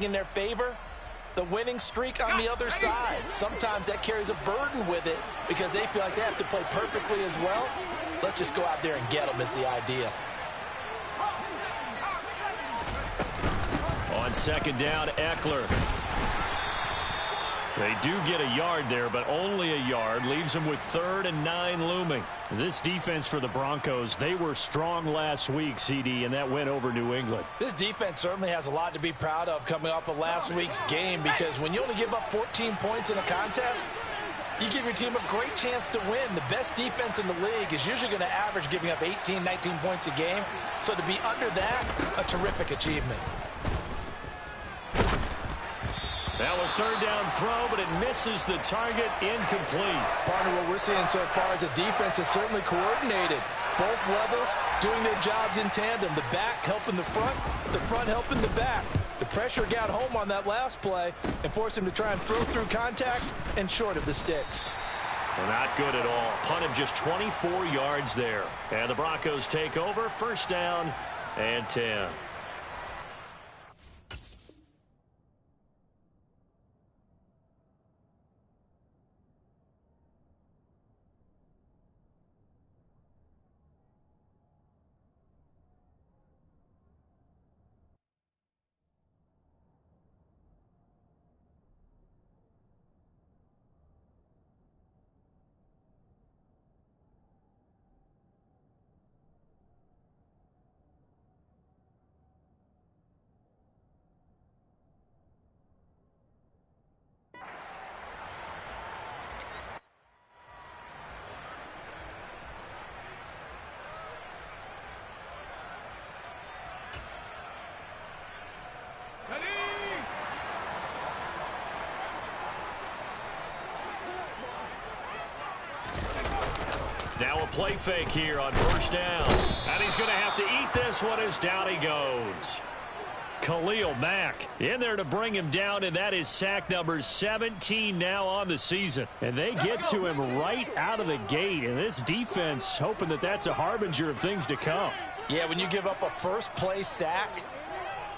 in their favor, the winning streak on the other side. Sometimes that carries a burden with it because they feel like they have to play perfectly as well. Let's just go out there and get them is the idea. On second down, Eckler. They do get a yard there, but only a yard. Leaves them with 3rd and 9 looming. This defense for the Broncos, they were strong last week, CD, and that went over New England. This defense certainly has a lot to be proud of coming off of last week's game, because when you only give up 14 points in a contest, you give your team a great chance to win. The best defense in the league is usually going to average giving up 18, 19 points a game. So to be under that, a terrific achievement. Now a 3rd down throw, but it misses the target, incomplete. Partner, what we're seeing so far is a defense is certainly coordinated. Both levels doing their jobs in tandem. The back helping the front helping the back. The pressure got home on that last play and forced him to try and throw through contact and short of the sticks. Well, not good at all. Punt of just 24 yards there. And the Broncos take over, 1st down and 10. Now a play fake here on 1st down. And he's going to have to eat this one as down he goes. Khalil Mack in there to bring him down, and that is sack number 17 now on the season. And they get to him right out of the gate, and this defense hoping that that's a harbinger of things to come. Yeah, when you give up a first-play sack,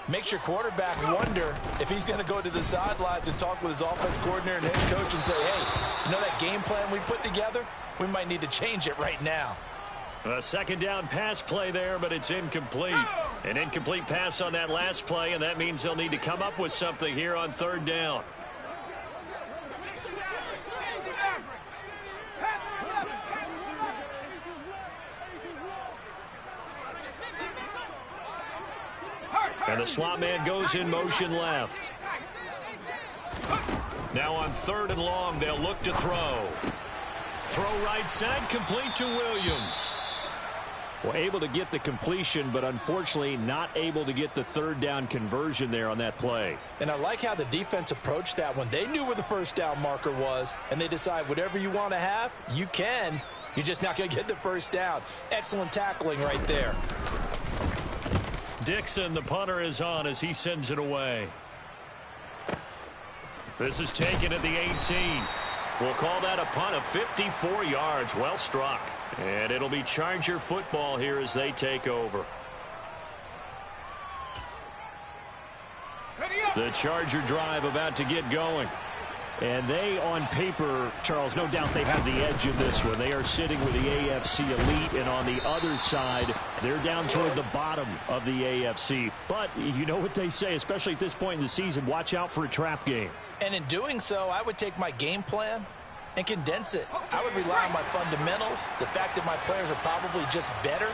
makes your quarterback wonder if he's going to go to the sidelines and talk with his offense coordinator and head coach and say, hey, you know that game plan we put together? We might need to change it right now. A 2nd down pass play there, but it's incomplete. An incomplete pass on that last play, and that means they'll need to come up with something here on 3rd down. And the slot man goes in motion left. Now on 3rd and long, they'll look to throw. Throw right side, complete to Williams. Well, able to get the completion, but unfortunately not able to get the 3rd down conversion there on that play. And I like how the defense approached that one. They knew where the 1st down marker was, and they decide whatever you want to have, you can. You're just not going to get the 1st down. Excellent tackling right there. Dixon, the punter, is on as he sends it away. This is taken at the 18. We'll call that a punt of 54 yards. Well struck. And it'll be Charger football here as they take over. The Charger drive about to get going. And they, on paper, Charles, no doubt they have the edge in this one. They are sitting with the AFC elite, and on the other side, they're down toward the bottom of the AFC. But you know what they say, especially at this point in the season, watch out for a trap game. And in doing so, I would take my game plan and condense it. I would rely on my fundamentals, the fact that my players are probably just better,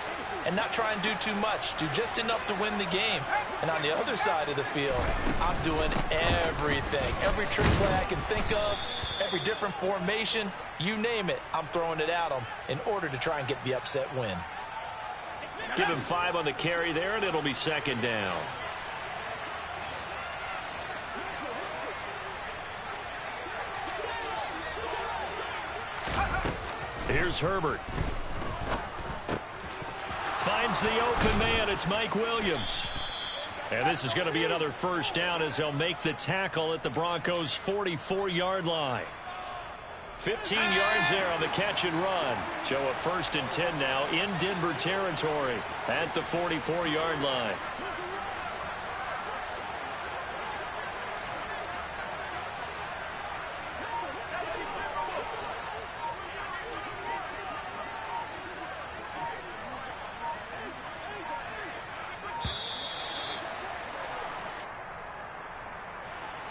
and not try and do too much. Do just enough to win the game. And on the other side of the field, I'm doing everything. Every trick play I can think of, every different formation, you name it, I'm throwing it at them in order to try and get the upset win. Give him 5 on the carry there, and it'll be 2nd down. Here's Herbert. Finds the open man. It's Mike Williams. And this is going to be another 1st down as they'll make the tackle at the Broncos' 44-yard line. 15 yards there on the catch and run. So a 1st and 10 now in Denver territory at the 44-yard line.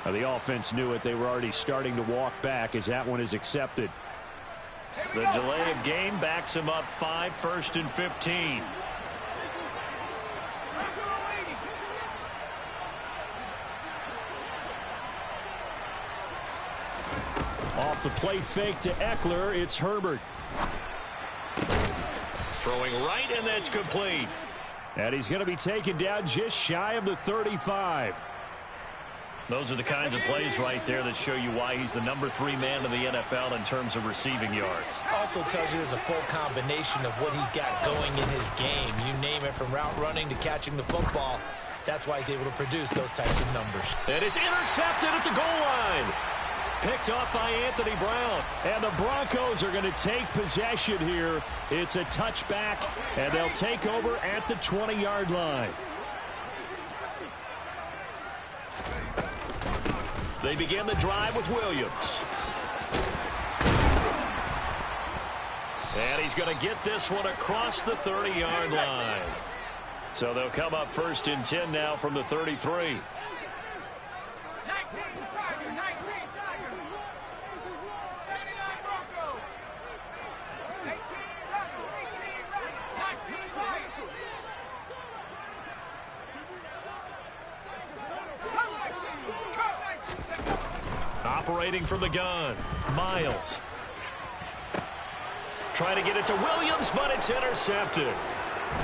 The offense knew it. They were already starting to walk back as that one is accepted. The delay of game backs him up 5, 1st and 15. Off the play fake to Eckler, it's Herbert. Throwing right, and that's complete. And he's going to be taken down just shy of the 35. Those are the kinds of plays right there that show you why he's the number 3 man in the NFL in terms of receiving yards. Also tells you there's a full combination of what he's got going in his game. You name it, from route running to catching the football. That's why he's able to produce those types of numbers. And it's intercepted at the goal line. Picked off by Anthony Brown. And the Broncos are going to take possession here. It's a touchback, and they'll take over at the 20-yard line. They begin the drive with Williams. And he's going to get this one across the 30-yard line. So they'll come up 1st and 10 now from the 33. Operating from the gun, Miles. Trying to get it to Williams, but it's intercepted.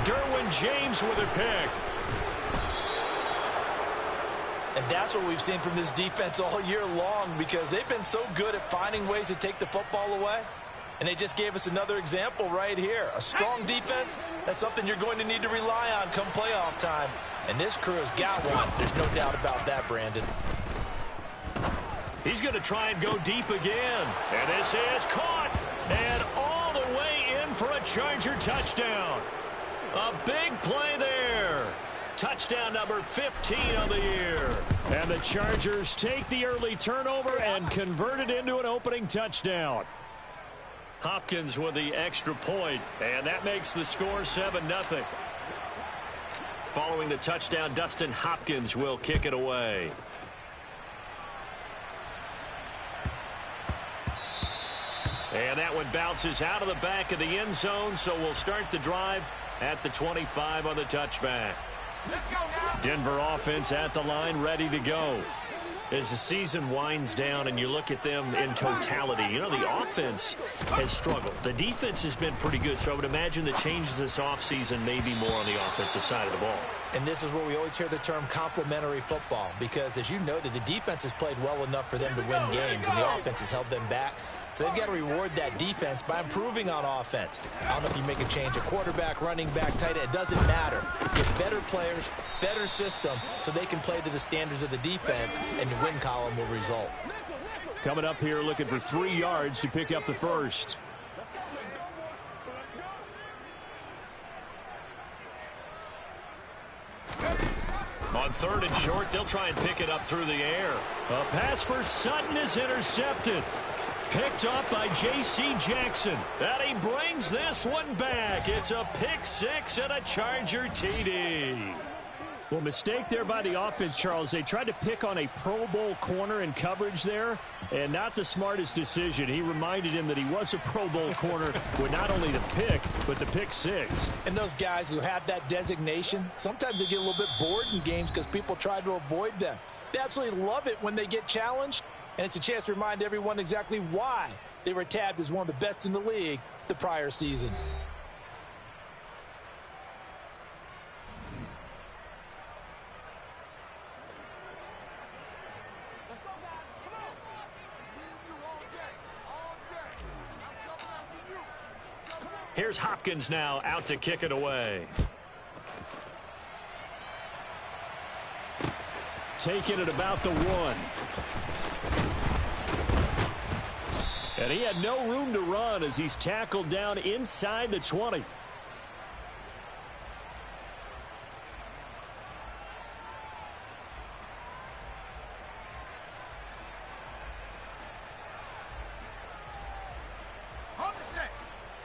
Derwin James with a pick. And that's what we've seen from this defense all year long, because they've been so good at finding ways to take the football away. And they just gave us another example right here. A strong defense, that's something you're going to need to rely on come playoff time. And this crew has got one. There's no doubt about that, Brandon. He's going to try and go deep again. And this is caught. And all the way in for a Charger touchdown. A big play there. Touchdown number 15 on the year. And the Chargers take the early turnover and convert it into an opening touchdown. Hopkins with the extra point. And that makes the score 7-0. Following the touchdown, Dustin Hopkins will kick it away. And that one bounces out of the back of the end zone, so we'll start the drive at the 25 on the touchback. Let's go now. Denver offense at the line, ready to go. As the season winds down and you look at them in totality, you know, the offense has struggled. The defense has been pretty good, so I would imagine the changes this offseason may be more on the offensive side of the ball. And this is where we always hear the term complementary football, because as you noted, the defense has played well enough for them to win games, and the offense has held them back. So they've got to reward that defense by improving on offense. I don't know if you make a change, a quarterback, running back, tight end, it doesn't matter. Get better players, better system, so they can play to the standards of the defense, and the win column will result. Coming up here looking for 3 yards to pick up the first. On 3rd and short, they'll try and pick it up through the air. A pass for Sutton is intercepted. Picked up by J.C. Jackson. And he brings this one back. It's a pick 6 and a Charger TD. Well, mistake there by the offense, Charles. They tried to pick on a Pro Bowl corner in coverage there, and not the smartest decision. He reminded him that he was a Pro Bowl corner with not only the pick, but the pick 6. And those guys who have that designation, sometimes they get a little bit bored in games because people try to avoid them. They absolutely love it when they get challenged, and it's a chance to remind everyone exactly why they were tabbed as one of the best in the league the prior season. Here's Hopkins now out to kick it away. Taking it about the 1. And he had no room to run as he's tackled down inside the 20.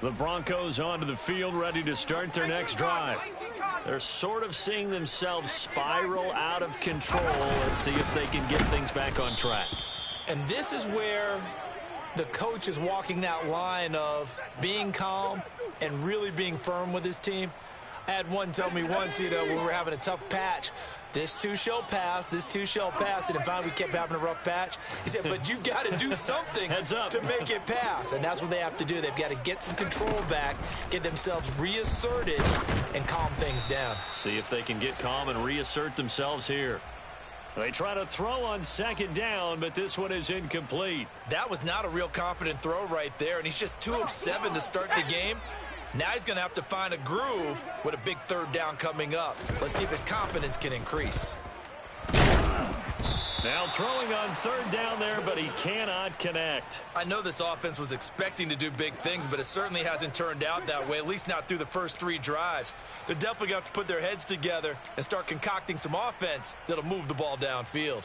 The Broncos onto the field, ready to start their next drive. They're sort of seeing themselves spiral out of control. Let's see if they can get things back on track. And this is where the coach is walking that line of being calm and really being firm with his team. I had one tell me once, when we were having a tough patch, this too shall pass, this too shall pass. And finally we kept having a rough patch. He said, but you've got to do something to make it pass. And that's what they have to do. They've got to get some control back, get themselves reasserted, and calm things down. See if they can get calm and reassert themselves here. They try to throw on second down, but this one is incomplete. That was not a real confident throw right there, and he's just 2 of 7 to start the game. Now he's going to have to find a groove with a big third down coming up. Let's see if his confidence can increase. Now throwing on third down there, but he cannot connect. I know this offense was expecting to do big things, but it certainly hasn't turned out that way, at least not through the first 3 drives. They're definitely going to have to put their heads together and start concocting some offense that'll move the ball downfield.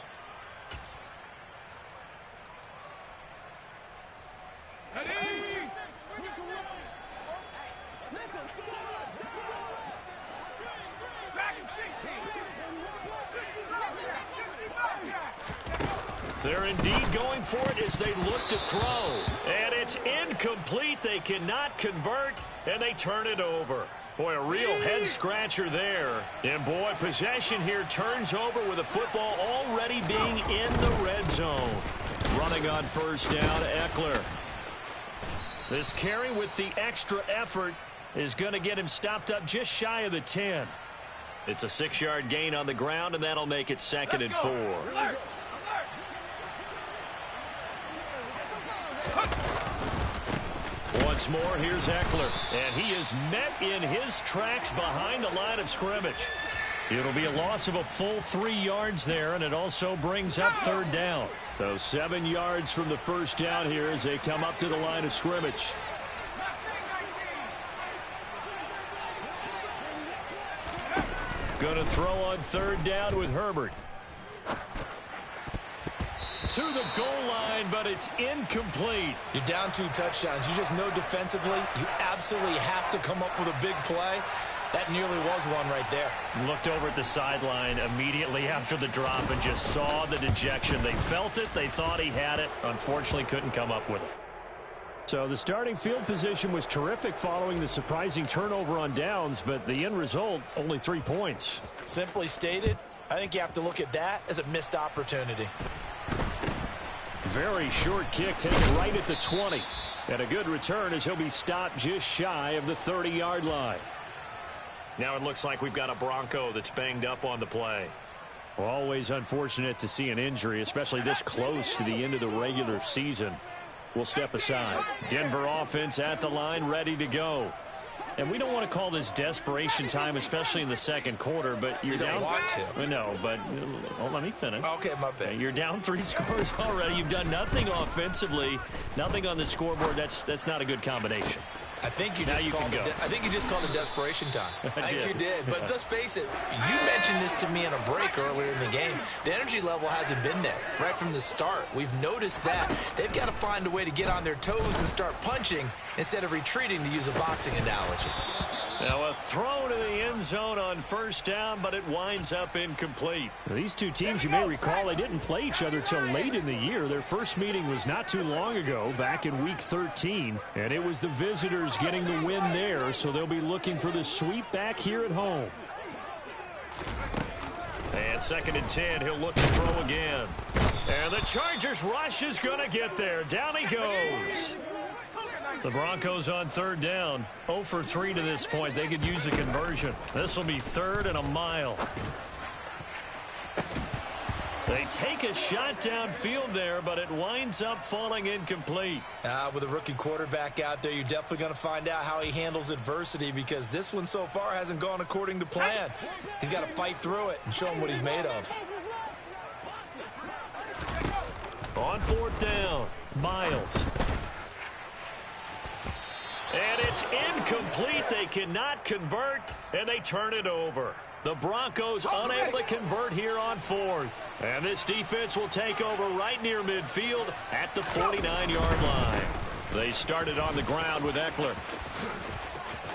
They're indeed going for it as they look to throw. And it's incomplete. They cannot convert, and they turn it over. Boy, a real head-scratcher there. And, boy, possession here turns over with the football already being in the red zone. Running on first down, Eckler. This carry with the extra effort is going to get him stopped up just shy of the 10. It's a 6-yard gain on the ground, and that'll make it 2nd and 4. Once more, here's Eckler, and he is met in his tracks behind the line of scrimmage. It'll be a loss of a full 3 yards there, and it also brings up third down. So 7 yards from the first down here as they come up to the line of scrimmage. Going to throw on third down with Herbert. To the goal line, but it's incomplete. You're down 2 touchdowns. You just know defensively you absolutely have to come up with a big play. That nearly was one right there. Looked over at the sideline immediately after the drop and just saw the dejection. They felt it. They thought he had it. Unfortunately, couldn't come up with it. So the starting field position was terrific following the surprising turnover on downs, but the end result, only 3 points. Simply stated, I think you have to look at that as a missed opportunity. Very short kick taken right at the 20. And a good return as he'll be stopped just shy of the 30-yard line. Now it looks like we've got a Bronco that's banged up on the play. Well, always unfortunate to see an injury, especially this close to the end of the regular season. We'll step aside. Denver offense at the line, ready to go. And we don't want to call this desperation time, especially in the second quarter, but you're down. You don't want to. No, but let me finish. Okay, my bad. You're down 3 scores already. You've done nothing offensively, nothing on the scoreboard. That's not a good combination. I think you just called it desperation time. I think you did. But let's face it, you mentioned this to me in a break earlier in the game. The energy level hasn't been there right from the start. We've noticed that. They've got to find a way to get on their toes and start punching instead of retreating, to use a boxing analogy. Now a throw to the end zone on first down, but it winds up incomplete. Now, these two teams, you may recall, they didn't play each other till late in the year. Their first meeting was not too long ago, back in Week 13. And it was the visitors getting the win there, so they'll be looking for the sweep back here at home. And 2nd and 10, he'll look to throw again. And the Chargers rush is going to get there. Down he goes. The Broncos on third down. 0 for 3 to this point. They could use a conversion. This will be 3rd and a mile. They take a shot downfield there, but it winds up falling incomplete. With a rookie quarterback out there, you're definitely going to find out how he handles adversity, because this one so far hasn't gone according to plan. He's got to fight through it and show him what he's made of. On 4th down, Miles. And it's incomplete. They cannot convert, and they turn it over. The Broncos unable to convert here on 4th. And this defense will take over right near midfield at the 49-yard line. They started on the ground with Eckler.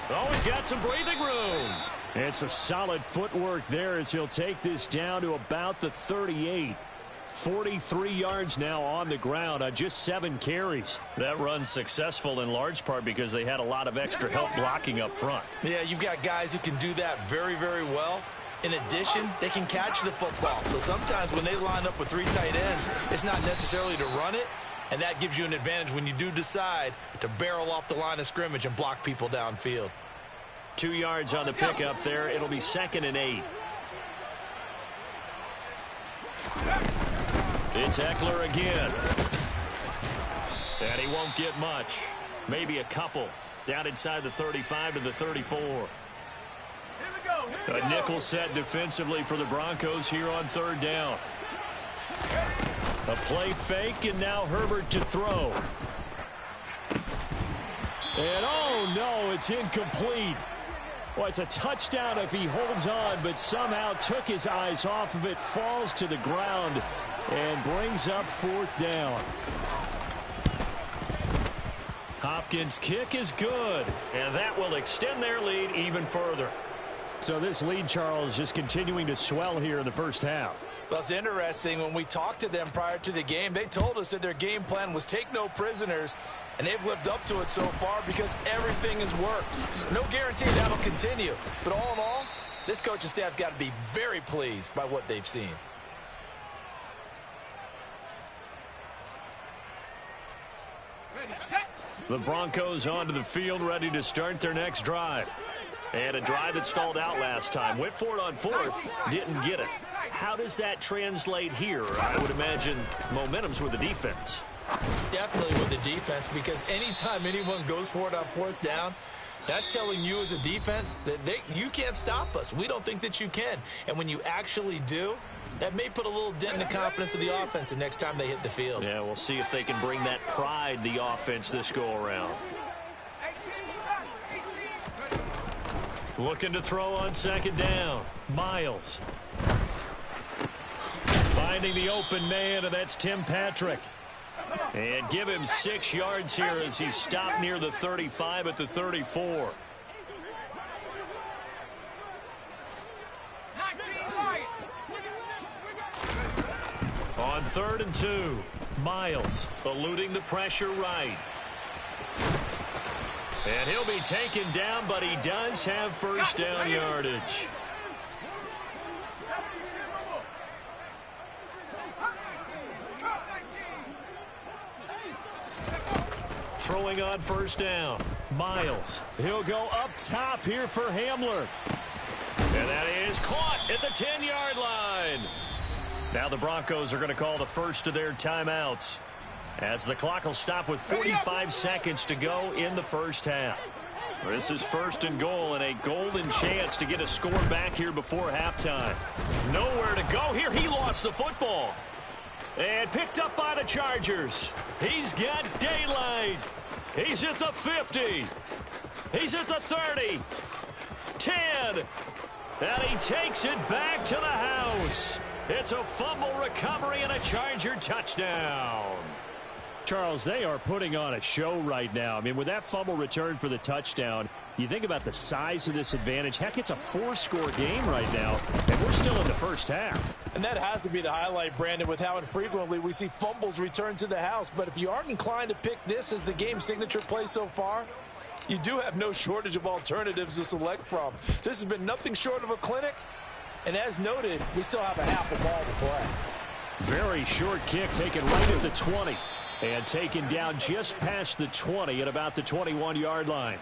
Oh, he's got some breathing room. It's a solid footwork there as he'll take this down to about the 38. 43 yards now on the ground on just 7 carries. That run's successful in large part because they had a lot of extra help blocking up front. Yeah, you've got guys who can do that very, very well. In addition, they can catch the football. So sometimes when they line up with 3 tight ends, it's not necessarily to run it, and that gives you an advantage when you do decide to barrel off the line of scrimmage and block people downfield. 2 yards on the pickup there. It'll be 2nd and 8. It's Eckler again. And he won't get much. Maybe a couple. Down inside the 35 to the 34. A nickel set defensively for the Broncos here on 3rd down. A play fake, and now Herbert to throw. And oh no, it's incomplete. Well, it's a touchdown if he holds on, but somehow took his eyes off of it, falls to the ground, and brings up 4th down. Hopkins' kick is good, and that will extend their lead even further. So this lead, Charles, just continuing to swell here in the first half. Well, it's interesting. When we talked to them prior to the game, they told us that their game plan was take no prisoners, and they've lived up to it so far because everything has worked. No guarantee that'll continue. But all in all, this coaching staff's got to be very pleased by what they've seen. The Broncos onto the field, ready to start their next drive. And a drive that stalled out last time. Went for it on 4th, didn't get it. How does that translate here? I would imagine momentum's with the defense. Definitely with the defense, because anytime anyone goes for it on 4th down, that's telling you as a defense that you can't stop us. We don't think that you can. And when you actually do, that may put a little dent in the confidence of the offense the next time they hit the field. Yeah, we'll see if they can bring that pride, the offense, this go-around. Looking to throw on 2nd down. Miles. Finding the open man, and that's Tim Patrick. And give him 6 yards here as he's stopped near the 35 at the 34. On 3rd and 2, Miles eluding the pressure right. And he'll be taken down, but he does have 1st down yardage. Throwing on 1st down. Miles. He'll go up top here for Hamler. And that is caught at the 10-yard line. Now the Broncos are going to call the first of their timeouts, as the clock will stop with 45 seconds to go in the first half. This is 1st and goal, and a golden chance to get a score back here before halftime. Nowhere to go here. He lost the football. And picked up by the Chargers. He's got daylight. He's at the 50. He's at the 30. 10. And he takes it back to the house. It's a fumble recovery and a Charger touchdown. Charles, they are putting on a show right now. I mean, with that fumble return for the touchdown, you think about the size of this advantage. Heck, it's a 4-score game right now, and we're still in the first half. And that has to be the highlight, Brandon, with how infrequently we see fumbles return to the house. But if you aren't inclined to pick this as the game signature play so far, you do have no shortage of alternatives to select from. This has been nothing short of a clinic. And as noted, we still have a half a ball to play. Very short kick taken right at the 20. And taken down just past the 20 at about the 21-yard line.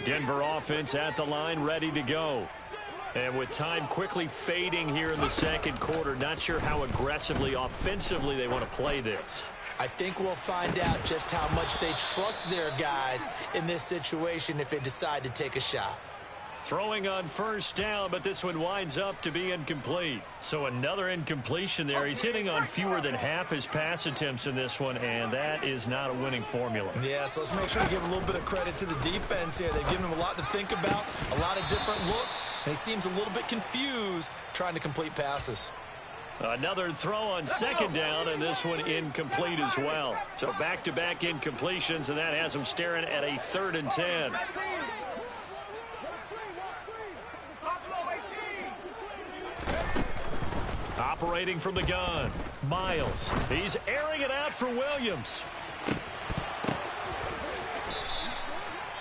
Denver offense at the line, ready to go. And with time quickly fading here in the second quarter, not sure how aggressively, offensively they want to play this. I think we'll find out just how much they trust their guys in this situation if they decide to take a shot. Throwing on first down, but this one winds up to be incomplete. So another incompletion there. He's hitting on fewer than half his pass attempts in this one, and that is not a winning formula. Yeah, so let's make sure to give a little bit of credit to the defense here. They've given him a lot to think about, a lot of different looks, and he seems a little bit confused trying to complete passes. Another throw on second down, and this one incomplete as well. So back-to-back incompletions, and that has him staring at a 3rd and 10. Operating from the gun, Miles. He's airing it out for Williams.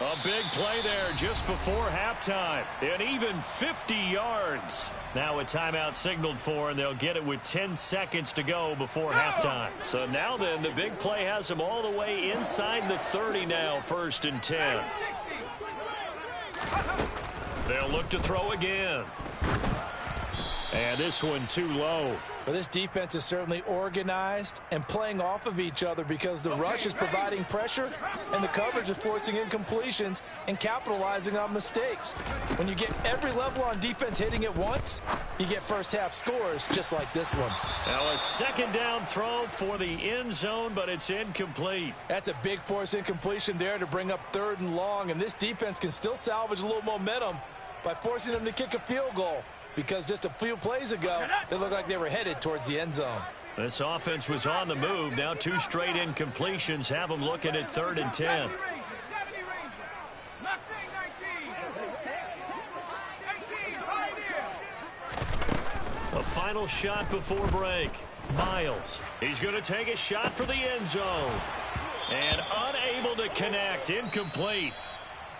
A big play there just before halftime. And even 50 yards. Now a timeout signaled for, and they'll get it with 10 seconds to go before halftime. So now then, the big play has them all the way inside the 30 now, 1st and 10. They'll look to throw again. And this one too low. Well, this defense is certainly organized and playing off of each other because the rush is providing pressure and the coverage is forcing incompletions and capitalizing on mistakes. When you get every level on defense hitting at once, you get first half scores just like this one. Now a second down throw for the end zone, but it's incomplete. That's a big force incompletion there to bring up 3rd and long, and this defense can still salvage a little momentum by forcing them to kick a field goal. Because just a few plays ago, they looked like they were headed towards the end zone. This offense was on the move. Now 2 straight incompletions have them looking at 3rd and 10. A final shot before break. Miles. He's going to take a shot for the end zone. And unable to connect. Incomplete.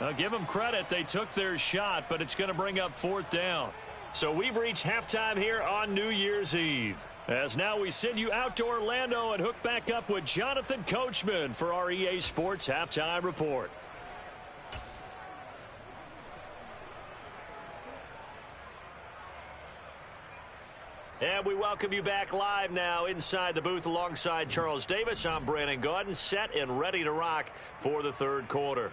I'll give them credit. They took their shot, but it's going to bring up 4th down. So we've reached halftime here on New Year's Eve. As now we send you out to Orlando and hook back up with Jonathan Coachman for our EA Sports Halftime Report. And we welcome you back live now inside the booth alongside Charles Davis. I'm Brandon Gaudin, set and ready to rock for the 3rd quarter.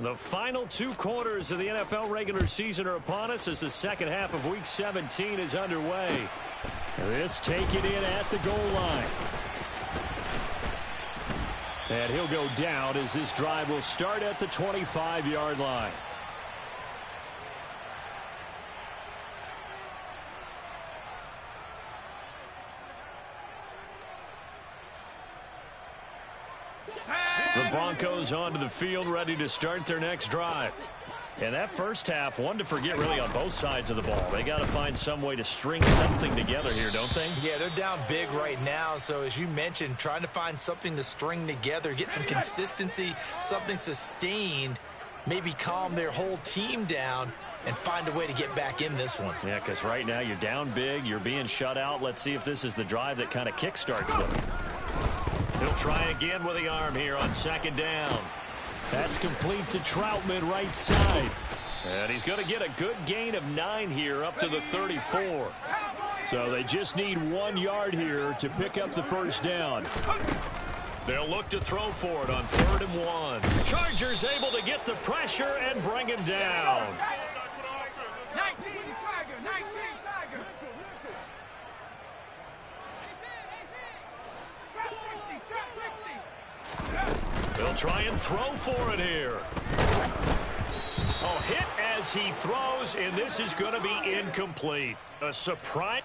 The final 2 quarters of the NFL regular season are upon us as the second half of Week 17 is underway. This taken in at the goal line. And he'll go down as this drive will start at the 25-yard line. The Broncos onto the field, ready to start their next drive. And that first half, one to forget really on both sides of the ball. They got to find some way to string something together here, don't they? Yeah, they're down big right now. So as you mentioned, trying to find something to string together, get some consistency, something sustained, maybe calm their whole team down and find a way to get back in this one. Yeah, because right now you're down big, you're being shut out. Let's see if this is the drive that kind of kickstarts them. He'll try again with the arm here on 2nd down. That's complete to Troutman right side. And he's going to get a good gain of 9 here up to the 34. So they just need 1 yard here to pick up the first down. They'll look to throw for it on 3rd and 1. Chargers able to get the pressure and bring him down. 19 Tiger, 19 Tiger. They'll try and throw for it here. Oh, hit as he throws, and this is going to be incomplete. A surprise.